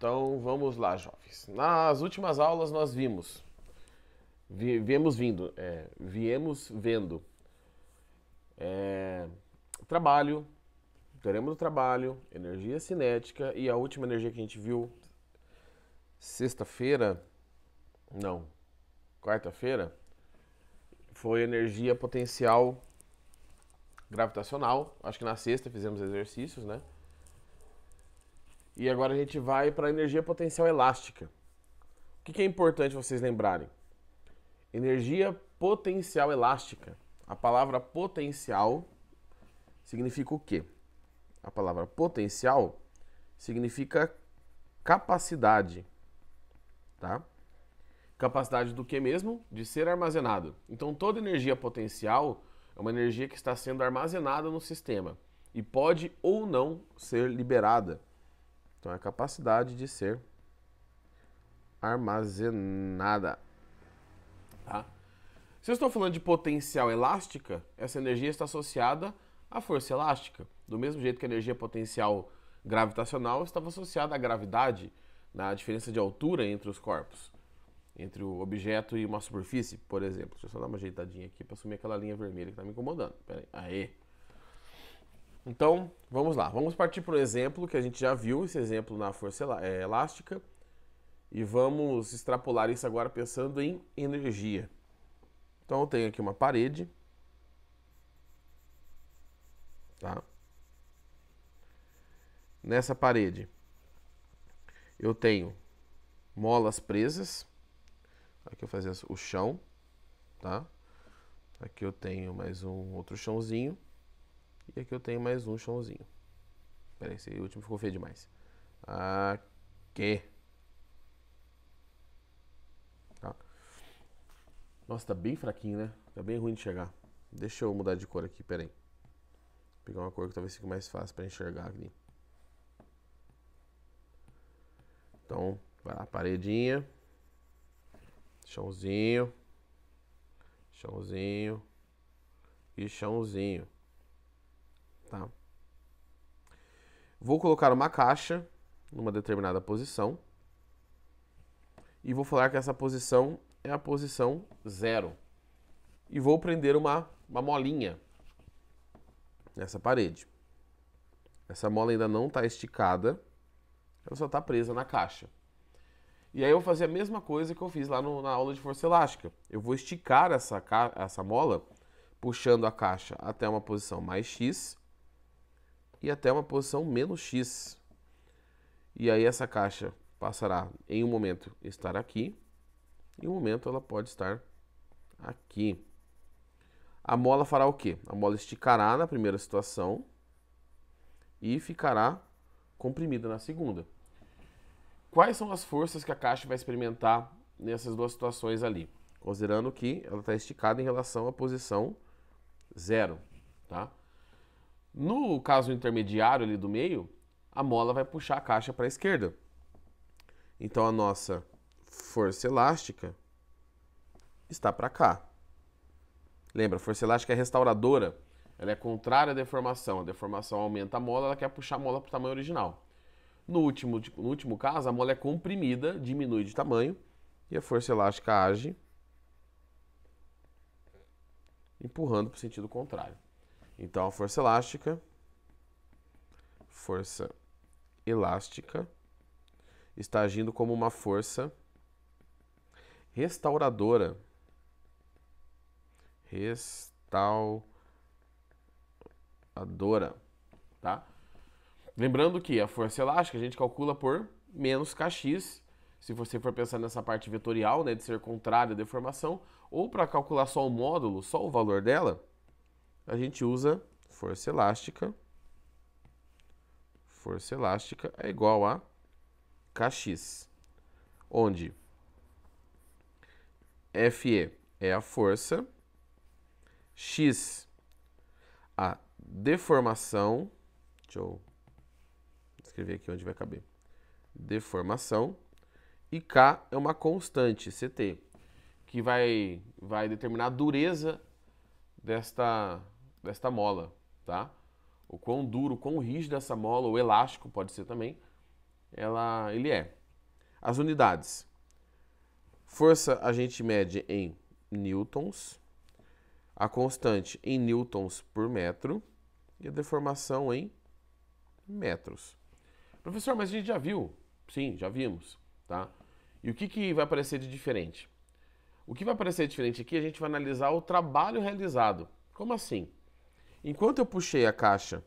Então vamos lá, jovens. Nas últimas aulas nós viemos vendo trabalho, teorema do trabalho, energia cinética e a última energia que a gente viu quarta-feira, foi energia potencial gravitacional. Acho que na sexta fizemos exercícios, né? E agora a gente vai para a energia potencial elástica. O que é importante vocês lembrarem? Energia potencial elástica. A palavra potencial significa o quê? A palavra potencial significa capacidade, tá? Capacidade do que mesmo? De ser armazenado. Então toda energia potencial é uma energia que está sendo armazenada no sistema e pode ou não ser liberada. Então é a capacidade de ser armazenada. Tá? Se eu estou falando de potencial elástica, essa energia está associada à força elástica. Do mesmo jeito que a energia potencial gravitacional estava associada à gravidade, na diferença de altura entre os corpos, entre o objeto e uma superfície, por exemplo. Deixa eu só dar uma ajeitadinha aqui para assumir aquela linha vermelha que está me incomodando. Pera aí. Aê! Então, vamos lá. Vamos partir para um exemplo que a gente já viu, esse exemplo na força elástica. E vamos extrapolar isso agora pensando em energia. Então, eu tenho aqui uma parede. Tá? Nessa parede, eu tenho molas presas. Aqui eu fazer o chão. Tá? Aqui eu tenho mais um outro chãozinho. E aqui eu tenho mais um chãozinho. Espera aí, esse último ficou feio demais. Aqui. Tá. Nossa, tá bem fraquinho, né? Tá bem ruim de enxergar. Deixa eu mudar de cor aqui, pera aí. Vou pegar uma cor que talvez fique mais fácil pra enxergar aqui. Então, vai lá, paredinha. Chãozinho. Chãozinho. E chãozinho. Tá? Vou colocar uma caixa numa determinada posição e vou falar que essa posição é a posição 0. E vou prender uma molinha nessa parede. Essa mola ainda não está esticada, ela só está presa na caixa. E aí eu vou fazer a mesma coisa que eu fiz lá na aula de força elástica. Eu vou esticar essa mola puxando a caixa até uma posição mais X e até uma posição menos X. E aí essa caixa passará em um momento estar aqui, e em um momento ela pode estar aqui. A mola fará o quê? A mola esticará na primeira situação e ficará comprimida na segunda. Quais são as forças que a caixa vai experimentar nessas duas situações ali? Considerando que ela está esticada em relação à posição 0, tá? No caso intermediário ali do meio, a mola vai puxar a caixa para a esquerda. Então a nossa força elástica está para cá. Lembra, a força elástica é restauradora. Ela é contrária à deformação. A deformação aumenta a mola, ela quer puxar a mola para o tamanho original. No último caso, a mola é comprimida, diminui de tamanho, e a força elástica age empurrando para o sentido contrário. Então, a força elástica está agindo como uma força restauradora. Tá? Lembrando que a força elástica a gente calcula por menos kx, se você for pensar nessa parte vetorial, né, de ser contrária à deformação, ou para calcular só o módulo, só o valor dela, a gente usa força elástica. Força elástica é igual a kx, onde Fe é a força, x a deformação, deixa eu escrever aqui onde vai caber, deformação, e K é uma constante, CT, que vai determinar a dureza desta mola, tá? O quão duro, o quão rígido essa mola, ou elástico pode ser também, ele é. As unidades. Força a gente mede em newtons, a constante em newtons por metro e a deformação em metros. Professor, mas a gente já viu? Sim, já vimos, tá? E o que vai aparecer de diferente? O que vai aparecer diferente aqui, a gente vai analisar o trabalho realizado. Como assim? Enquanto eu puxei a caixa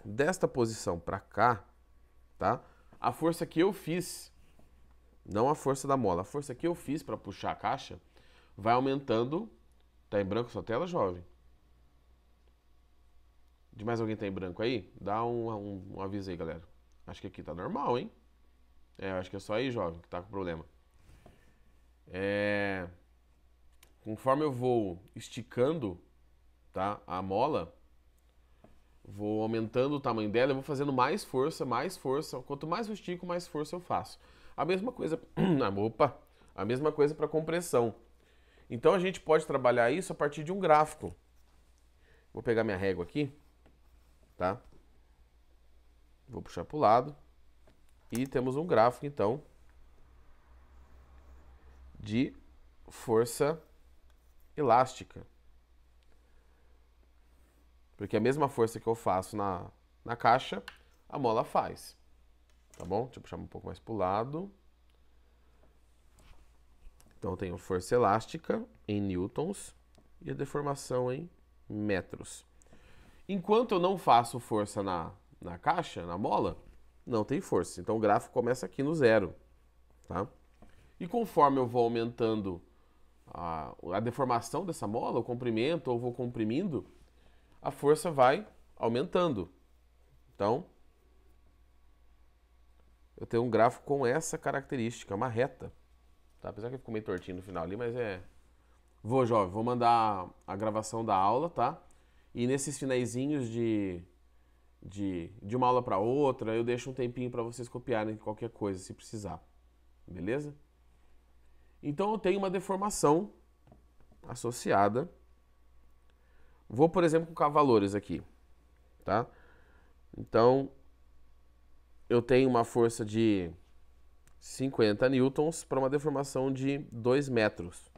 desta posição para cá, tá? A força que eu fiz, não a força da mola, a força que eu fiz para puxar a caixa vai aumentando. Tá em branco sua tela, jovem? De mais alguém tá em branco aí? Dá um aviso aí, galera. Acho que aqui tá normal, hein? Acho que é só aí, jovem, que tá com problema. Conforme eu vou esticando, tá, a mola, vou aumentando o tamanho dela, eu vou fazendo mais força, mais força. Quanto mais eu estico, mais força eu faço. A mesma coisa, a mesma coisa para compressão. Então a gente pode trabalhar isso a partir de um gráfico. Vou pegar minha régua aqui, tá? Vou puxar para o lado e temos um gráfico então de força elástica. Porque a mesma força que eu faço na caixa, a mola faz. Tá bom? Deixa eu puxar um pouco mais para o lado. Então eu tenho força elástica em newtons e a deformação em metros. Enquanto eu não faço força na caixa, na mola, não tem força. Então o gráfico começa aqui no zero. Tá? E conforme eu vou aumentando a deformação dessa mola, o comprimento, ou vou comprimindo, a força vai aumentando. Então, eu tenho um gráfico com essa característica, uma reta. Tá? Apesar que ficou meio tortinho no final ali, mas Vou, jovem, vou mandar a gravação da aula, tá? E nesses finaizinhos de uma aula para outra, eu deixo um tempinho para vocês copiarem qualquer coisa, se precisar. Beleza? Então eu tenho uma deformação associada. Vou, por exemplo, colocar valores aqui, tá? Então, eu tenho uma força de 50 newtons para uma deformação de 2 metros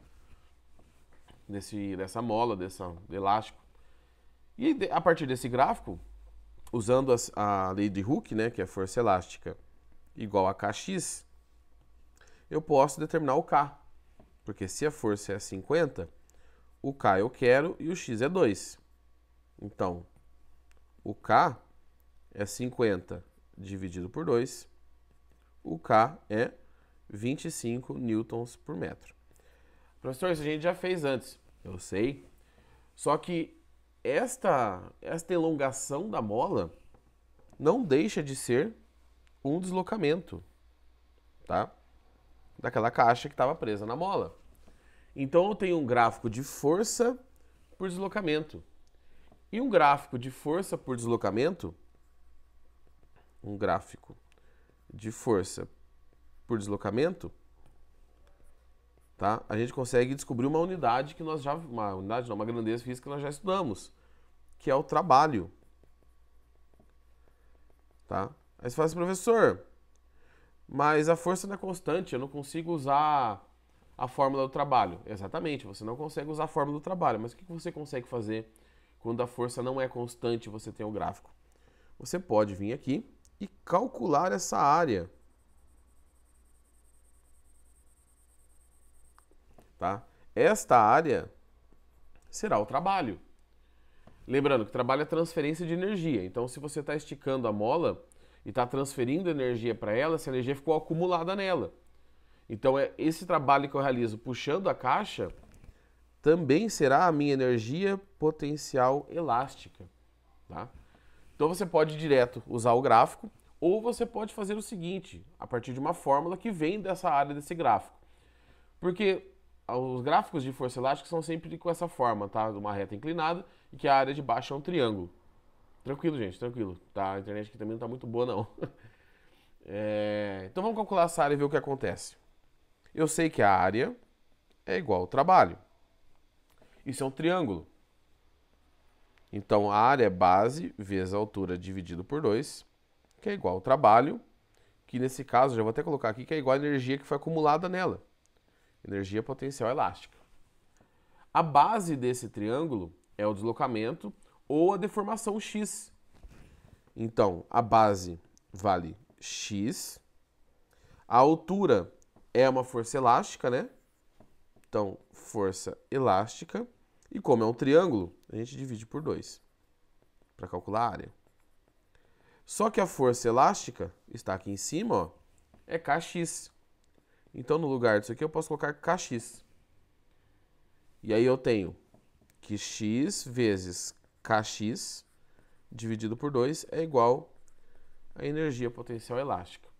dessa mola, desse elástico. E a partir desse gráfico, usando a lei de Hooke, né, que é força elástica igual a Kx, eu posso determinar o K. Porque se a força é 50, o K eu quero e o X é 2. Então, o K é 50 dividido por 2. O K é 25 newtons por metro. Professor, isso a gente já fez antes. Eu sei. Só que esta elongação da mola não deixa de ser um deslocamento, tá? Daquela caixa que estava presa na mola. Então eu tenho um gráfico de força por deslocamento. E um gráfico de força por deslocamento, tá? A gente consegue descobrir uma unidade que nós já, uma grandeza física que nós já estudamos, que é o trabalho, tá? Aí você fala assim, professor, mas a força não é constante, eu não consigo usar a fórmula do trabalho. Exatamente, você não consegue usar a fórmula do trabalho, mas o que você consegue fazer quando a força não é constante e você tem o gráfico? Você pode vir aqui e calcular essa área. Tá? Esta área será o trabalho. Lembrando que trabalho é transferência de energia. Então, se você está esticando a mola e está transferindo energia para ela, essa energia ficou acumulada nela. Então, esse trabalho que eu realizo puxando a caixa também será a minha energia potencial elástica. Tá? Então, você pode direto usar o gráfico, ou você pode fazer o seguinte, a partir de uma fórmula que vem dessa área desse gráfico. Porque os gráficos de força elástica são sempre com essa forma, tá? Uma reta inclinada e que a área de baixo é um triângulo. Tranquilo, gente, tranquilo. Tá? A internet aqui também não tá muito boa, não. Então vamos calcular essa área e ver o que acontece. Eu sei que a área é igual ao trabalho. Isso é um triângulo. Então a área é base vezes a altura dividido por 2, que é igual ao trabalho, que nesse caso, já vou até colocar aqui, que é igual a energia que foi acumulada nela. Energia potencial elástica. A base desse triângulo é o deslocamento ou a deformação x. Então, a base vale x. A altura é uma força elástica, né? Então, força elástica. E como é um triângulo, a gente divide por 2 para calcular a área. Só que a força elástica está aqui em cima, ó, é Kx. Então, no lugar disso aqui, eu posso colocar Kx. E aí eu tenho que x vezes Kx dividido por 2 é igual a energia potencial elástica.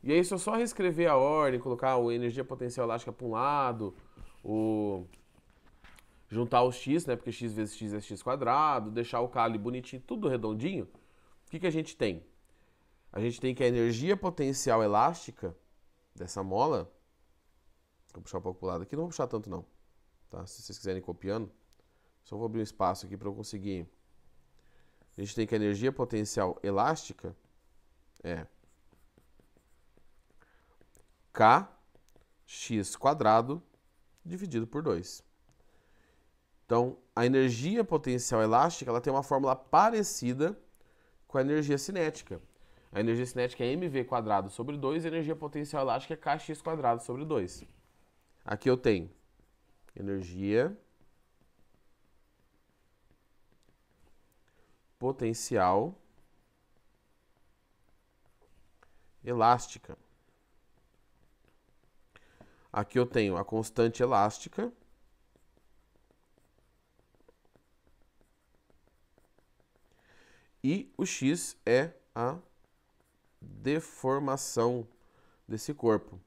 E aí, se eu só reescrever a ordem, colocar a energia potencial elástica para um lado, juntar os x, né? Porque x vezes x é x quadrado, deixar o k ali bonitinho, tudo redondinho, o que a gente tem? A gente tem que a energia potencial elástica dessa mola, vou puxar um pouco para o lado aqui, não vou puxar tanto não, tá? Se vocês quiserem ir copiando, só vou abrir um espaço aqui para eu conseguir. A gente tem que a energia potencial elástica é Kx quadrado dividido por 2. Então, a energia potencial elástica ela tem uma fórmula parecida com a energia cinética. A energia cinética é mv quadrado sobre 2 e a energia potencial elástica é kx quadrado sobre 2. Aqui eu tenho energia potencial elástica. Aqui eu tenho a constante elástica. E o x é a deformação desse corpo.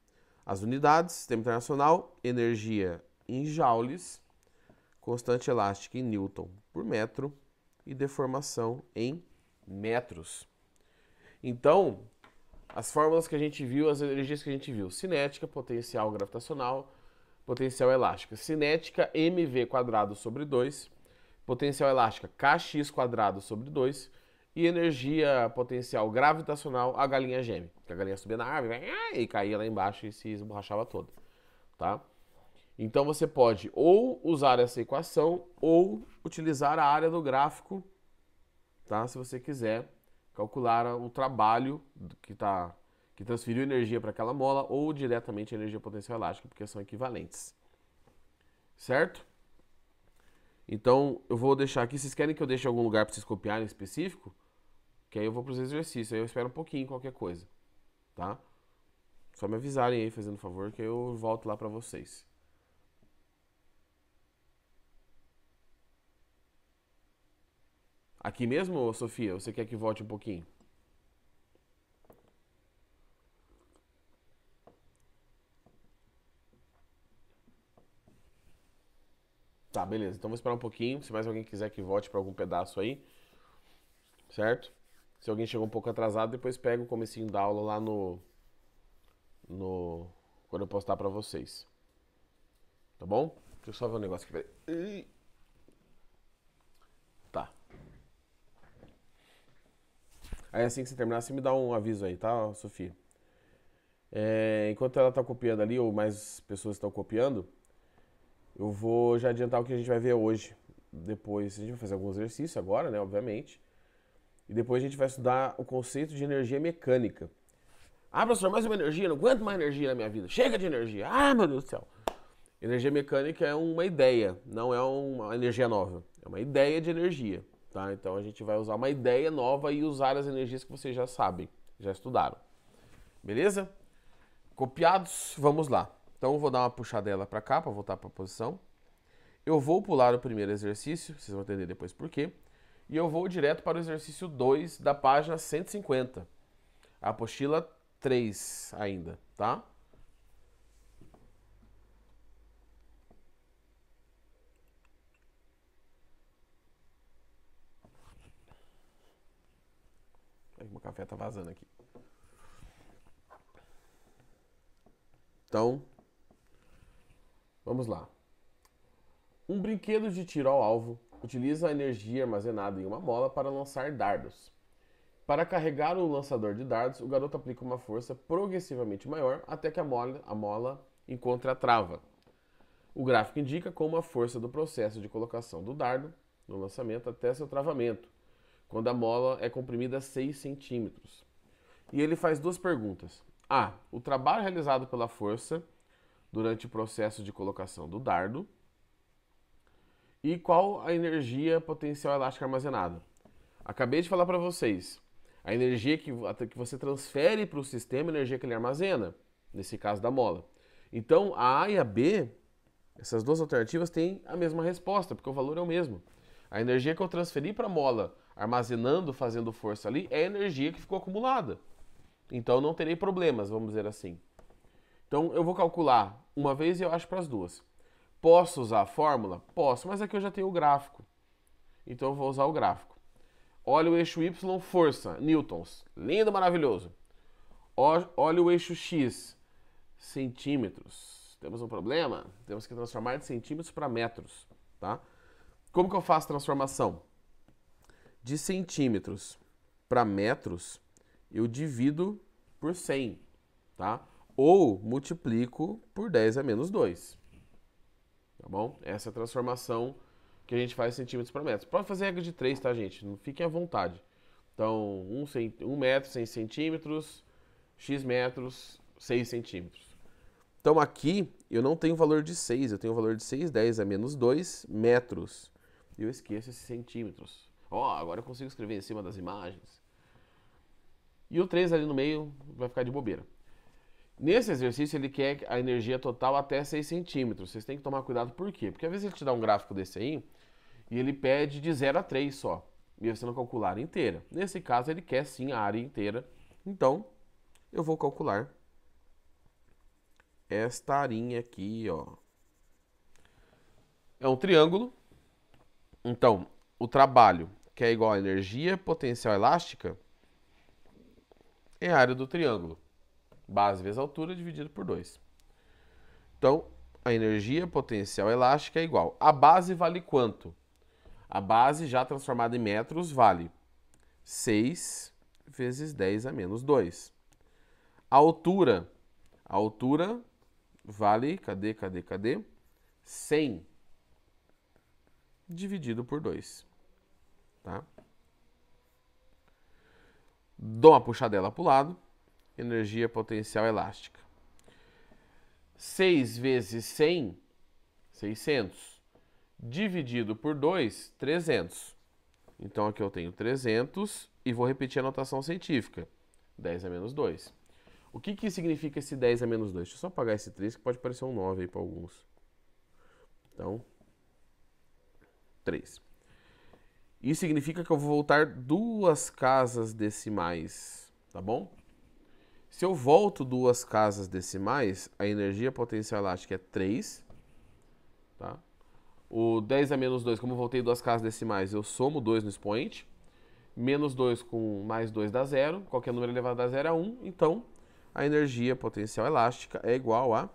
As unidades, sistema internacional, energia em joules, constante elástica em newton por metro e deformação em metros. Então, as fórmulas que a gente viu, as energias que a gente viu, cinética, potencial gravitacional, potencial elástica. Cinética, mv quadrado sobre 2, potencial elástica, kx quadrado sobre 2, e energia potencial gravitacional, a galinha gêmea. Que a galinha subia na árvore e caía lá embaixo e se esborrachava toda. Tá? Então você pode ou usar essa equação ou utilizar a área do gráfico, tá? Se você quiser calcular o trabalho que transferiu energia para aquela mola ou diretamente a energia potencial elástica, porque são equivalentes. Certo? Então, eu vou deixar aqui. Vocês querem que eu deixe algum lugar para vocês copiarem específico? Que aí eu vou para os exercícios. Aí eu espero um pouquinho, qualquer coisa. Tá? Só me avisarem aí, fazendo favor, que eu volto lá para vocês. Aqui mesmo, Sofia? Você quer que volte um pouquinho? Tá, beleza. Então vou esperar um pouquinho. Se mais alguém quiser que volte para algum pedaço aí. Certo? Se alguém chegou um pouco atrasado, depois pega o comecinho da aula lá quando eu postar para vocês. Tá bom? Deixa eu só ver um negócio aqui. Peraí. Tá. Aí assim que você terminar, você me dá um aviso aí, tá, Sofia? Enquanto ela tá copiando ali, ou mais pessoas estão copiando, eu vou já adiantar o que a gente vai ver hoje. Depois a gente vai fazer alguns exercícios agora, né, obviamente. E depois a gente vai estudar o conceito de energia mecânica. Ah, professor, mais uma energia? Não aguento mais energia na minha vida. Chega de energia. Ah, meu Deus do céu. Energia mecânica é uma ideia, não é uma energia nova. É uma ideia de energia, tá? Então a gente vai usar uma ideia nova e usar as energias que vocês já sabem, já estudaram. Beleza? Copiados, vamos lá. Então eu vou dar uma puxadela para cá, para voltar para a posição. Eu vou pular o primeiro exercício, vocês vão entender depois por quê. E eu vou direto para o exercício 2 da página 150. A apostila 3 ainda, tá? O café tá vazando aqui. Então, vamos lá. Um brinquedo de tiro ao alvo utiliza a energia armazenada em uma mola para lançar dardos. Para carregar o lançador de dardos, o garoto aplica uma força progressivamente maior até que a mola encontre a trava. O gráfico indica como a força do processo de colocação do dardo no lançamento até seu travamento, quando a mola é comprimida a 6 centímetros. E ele faz duas perguntas. A. O trabalho realizado pela força durante o processo de colocação do dardo. E qual a energia potencial elástica armazenada? Acabei de falar para vocês. A energia que você transfere para o sistema é a energia que ele armazena, nesse caso da mola. Então, a A e a B, essas duas alternativas têm a mesma resposta, porque o valor é o mesmo. A energia que eu transferi para a mola, armazenando, fazendo força ali, é a energia que ficou acumulada. Então, não terei problemas, vamos dizer assim. Então, eu vou calcular uma vez e eu acho para as duas. Posso usar a fórmula? Posso, mas aqui eu já tenho o gráfico. Então, eu vou usar o gráfico. Olha o eixo Y, força, newtons. Lindo, maravilhoso. Olha o eixo X, centímetros. Temos um problema? Temos que transformar de centímetros para metros, tá? Como que eu faço a transformação? De centímetros para metros, eu divido por 100, tá? Ou multiplico por 10 a menos 2. Tá bom? Essa é a transformação que a gente faz centímetros para metros. Pode fazer regra de 3, tá, gente? Não fiquem à vontade. Então, 1 metro, 100 centímetros, x metros, 6 centímetros. Então, aqui eu não tenho valor de 6, eu tenho o valor de 6, 10 a menos 2 metros. E eu esqueço esses centímetros. Ó, agora eu consigo escrever em cima das imagens. E o 3 ali no meio vai ficar de bobeira. Nesse exercício, ele quer a energia total até 6 centímetros. Vocês têm que tomar cuidado, por quê? Porque às vezes ele te dá um gráfico desse aí e ele pede de 0 a 3 só. E você não calcula a área inteira. Nesse caso, ele quer sim a área inteira. Então, eu vou calcular esta arinha aqui, ó. É um triângulo. Então, o trabalho, que é igual a energia potencial elástica, é a área do triângulo. Base vezes altura dividido por 2. Então, a energia potencial elástica é igual. A base vale quanto? A base já transformada em metros vale 6 vezes 10 a menos 2. A altura vale, cadê? 100 dividido por 2. Tá? Dou uma puxadela para o lado. Energia potencial elástica. 6 vezes 100, 600. Dividido por 2, 300. Então aqui eu tenho 300 e vou repetir a notação científica. 10 a menos 2. O que significa esse 10 a menos 2? Deixa eu só apagar esse 3 que pode parecer um 9 aí para alguns. Então, 3. Isso significa que eu vou voltar 2 casas decimais, tá bom? Se eu volto 2 casas decimais, a energia potencial elástica é 3. Tá? O 10 a menos 2, como eu voltei 2 casas decimais, eu somo 2 no expoente. Menos 2 com mais 2 dá 0. Qualquer número elevado a 0 é 1. Então, a energia potencial elástica é igual a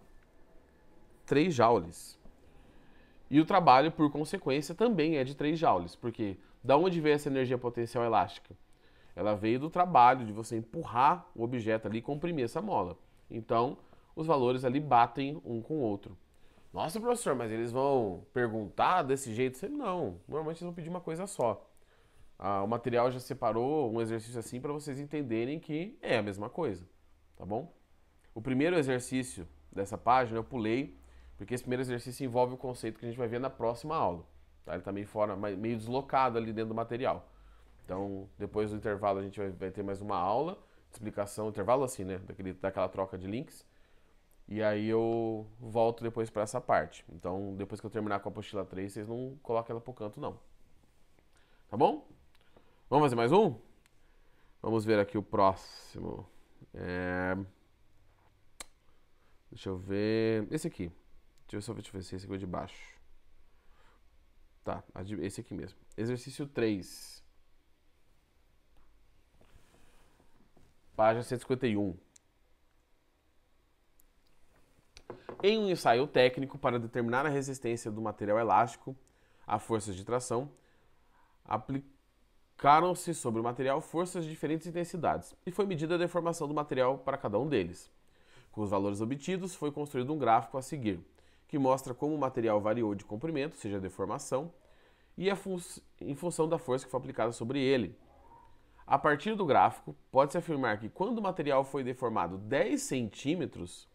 3 joules. E o trabalho, por consequência, também é de 3 joules. Porque da onde veio essa energia potencial elástica? Ela veio do trabalho de você empurrar o objeto ali e comprimir essa mola. Então, os valores ali batem um com o outro. Nossa, professor, mas eles vão perguntar desse jeito? Não, normalmente eles vão pedir uma coisa só. O material já separou um exercício assim para vocês entenderem que é a mesma coisa, tá bom? O primeiro exercício dessa página eu pulei, porque esse primeiro exercício envolve o conceito que a gente vai ver na próxima aula. Tá? Ele está meio fora, meio deslocado ali dentro do material. Então, depois do intervalo, a gente vai ter mais uma aula de explicação, intervalo assim, né? Daquela troca de links. E aí eu volto depois para essa parte. Então, depois que eu terminar com a apostila 3, vocês não coloquem ela pro canto, não. Tá bom? Vamos fazer mais um? Vamos ver aqui o próximo. Deixa eu ver. Esse aqui. Deixa eu ver se esse aqui é de baixo. Tá, esse aqui mesmo. Exercício 3. Página 151. Em um ensaio técnico para determinar a resistência do material elástico a forças de tração, aplicaram-se sobre o material forças de diferentes intensidades e foi medida a deformação do material para cada um deles. Com os valores obtidos, foi construído um gráfico a seguir, que mostra como o material variou de comprimento, seja a deformação, e em função da força que foi aplicada sobre ele. A partir do gráfico, pode-se afirmar que quando o material foi deformado 10 centímetros,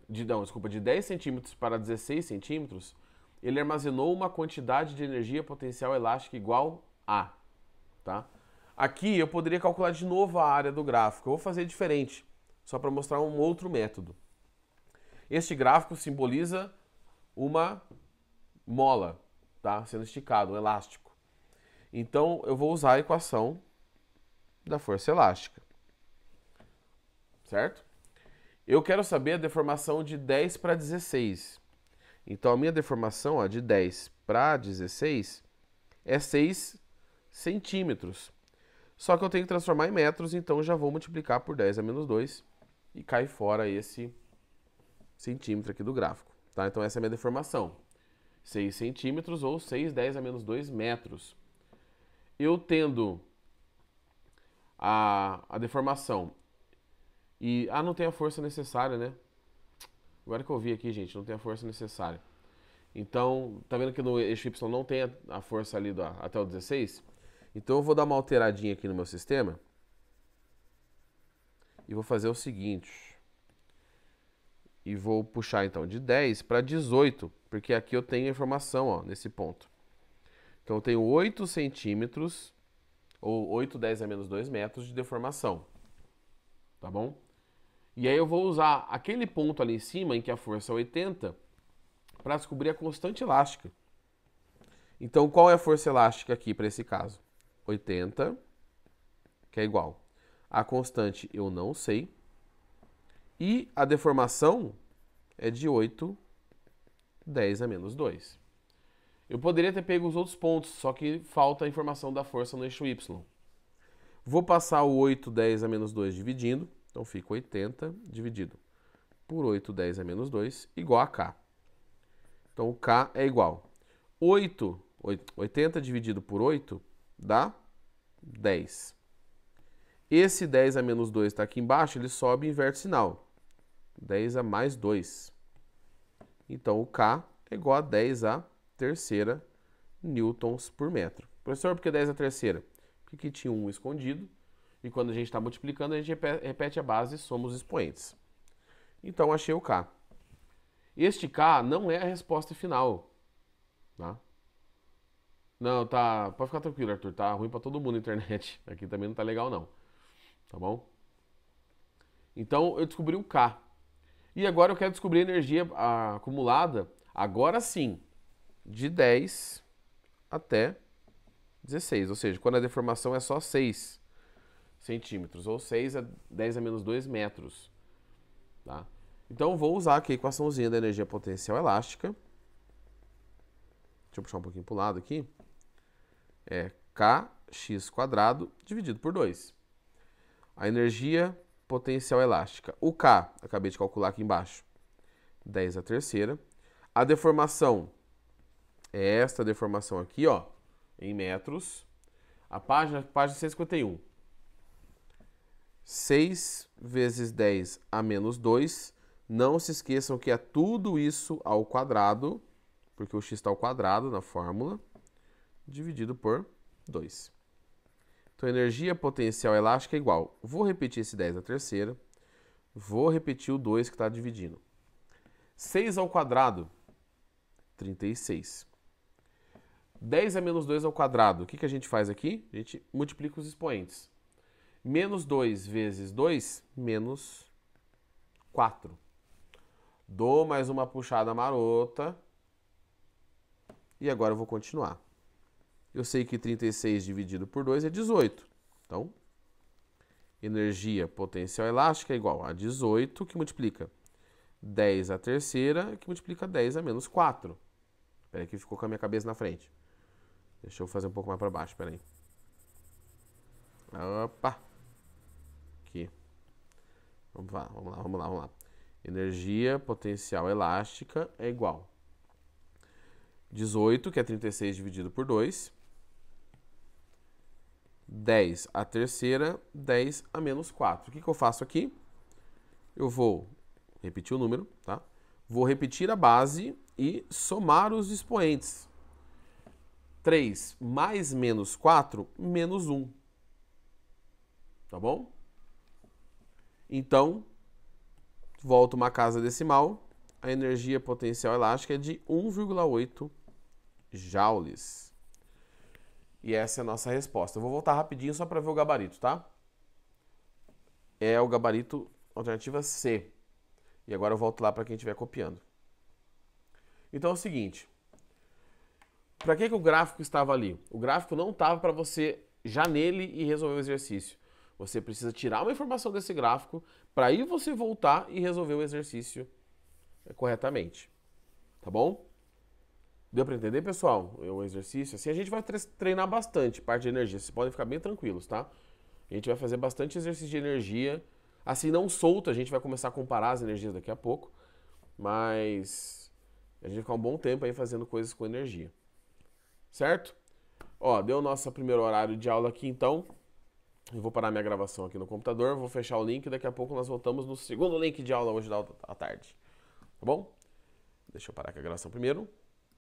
de 10 centímetros para 16 centímetros, ele armazenou uma quantidade de energia potencial elástica igual a. Tá? Aqui eu poderia calcular de novo a área do gráfico. Eu vou fazer diferente, só para mostrar um outro método. Este gráfico simboliza uma mola, tá? Sendo esticado, um elástico. Então eu vou usar a equação da força elástica. Certo? Eu quero saber a deformação de 10 para 16. Então a minha deformação, ó, de 10 para 16 é 6 centímetros. Só que eu tenho que transformar em metros, então já vou multiplicar por 10 a menos 2 e cai fora esse centímetro aqui do gráfico. Tá? Então essa é a minha deformação. 6 centímetros ou 6, 10 a menos 2 metros. Eu tendo a deformação e... não tem a força necessária, né? Agora que eu vi aqui, gente, não tem a força necessária. Então, tá vendo que no eixo Y não tem a força ali até o 16? Então eu vou dar uma alteradinha aqui no meu sistema e vou fazer o seguinte. E vou puxar então de 10 para 18, porque aqui eu tenho a informação, ó, nesse ponto. Então eu tenho 8 centímetros, ou 8, 10 a menos 2 metros de deformação. Tá bom? E aí eu vou usar aquele ponto ali em cima, em que a força é 80, para descobrir a constante elástica. Então qual é a força elástica aqui para esse caso? 80, que é igual. A constante eu não sei. E a deformação é de 8, 10 a menos 2. Eu poderia ter pego os outros pontos, só que falta a informação da força no eixo Y. Vou passar o 8, 10 a menos 2 dividindo. Então fica 80 dividido por 8, 10 a menos 2, igual a K. Então o K é igual. 80 dividido por 8 dá 10. Esse 10 a menos 2 está aqui embaixo, ele sobe e inverte sinal. 10 a mais 2. Então o K é igual a 10 a terceira newtons por metro. Professor, por que 10 a terceira? Porque aqui tinha um escondido. E quando a gente está multiplicando, a gente repete a base e soma os expoentes. Então achei o K. Este K não é a resposta final. Tá? Não, tá. Pode ficar tranquilo, Arthur. Tá ruim para todo mundo na internet. Aqui também não tá legal, não. Tá bom? Então eu descobri um K. E agora eu quero descobrir a energia acumulada, agora sim, de 10 até 16. Ou seja, quando a deformação é só 6 centímetros, ou 6 a 10 a menos 2 metros. Tá? Então vou usar aqui a equaçãozinha da energia potencial elástica. Deixa eu puxar um pouquinho para o lado aqui. É kx² dividido por 2. A energia potencial elástica. O K, acabei de calcular aqui embaixo. 10 a terceira. A deformação é esta deformação aqui, ó, em metros. A página 151. 6 vezes 10 a menos 2. Não se esqueçam que é tudo isso ao quadrado, porque o x está ao quadrado na fórmula, dividido por 2. Então, energia potencial elástica é igual. Vou repetir esse 10 à terceira. Vou repetir o 2 que está dividindo. 6 ao quadrado, 36. 10 a menos 2 ao quadrado. O que a gente faz aqui? A gente multiplica os expoentes. Menos 2 vezes 2, menos 4. Dou mais uma puxada marota. E agora eu vou continuar. Eu sei que 36 dividido por 2 é 18. Então, energia potencial elástica é igual a 18, que multiplica 10 à terceira, que multiplica 10 a menos 4. Espera aí que ficou com a minha cabeça na frente. Deixa eu fazer um pouco mais para baixo, espera aí. Opa! Aqui. Vamos lá. Energia potencial elástica é igual 18, que é 36 dividido por 2, 10 a terceira, 10 a menos 4. O que eu faço aqui? Eu vou repetir o número, tá? Vou repetir a base e somar os expoentes. 3 mais menos 4, menos 1. Tá bom? Então, volto uma casa decimal. A energia potencial elástica é de 1,8 joules. E essa é a nossa resposta. Eu vou voltar rapidinho só para ver o gabarito, tá? É o gabarito alternativa C. E agora eu volto lá para quem estiver copiando. Então é o seguinte. Para que o gráfico estava ali? O gráfico não estava para você já nele e resolver o exercício. Você precisa tirar uma informação desse gráfico para aí você voltar e resolver o exercício corretamente. Tá bom? Deu para entender, pessoal? O exercício, assim, a gente vai treinar bastante parte de energia. Vocês podem ficar bem tranquilos, tá? A gente vai fazer bastante exercício de energia. Assim, não solto, a gente vai começar a comparar as energias daqui a pouco. Mas a gente vai ficar um bom tempo aí fazendo coisas com energia. Certo? Ó, deu o nosso primeiro horário de aula aqui, então. Eu vou parar minha gravação aqui no computador, vou fechar o link e daqui a pouco nós voltamos no segundo link de aula hoje da tarde. Tá bom? Deixa eu parar aqui a gravação primeiro.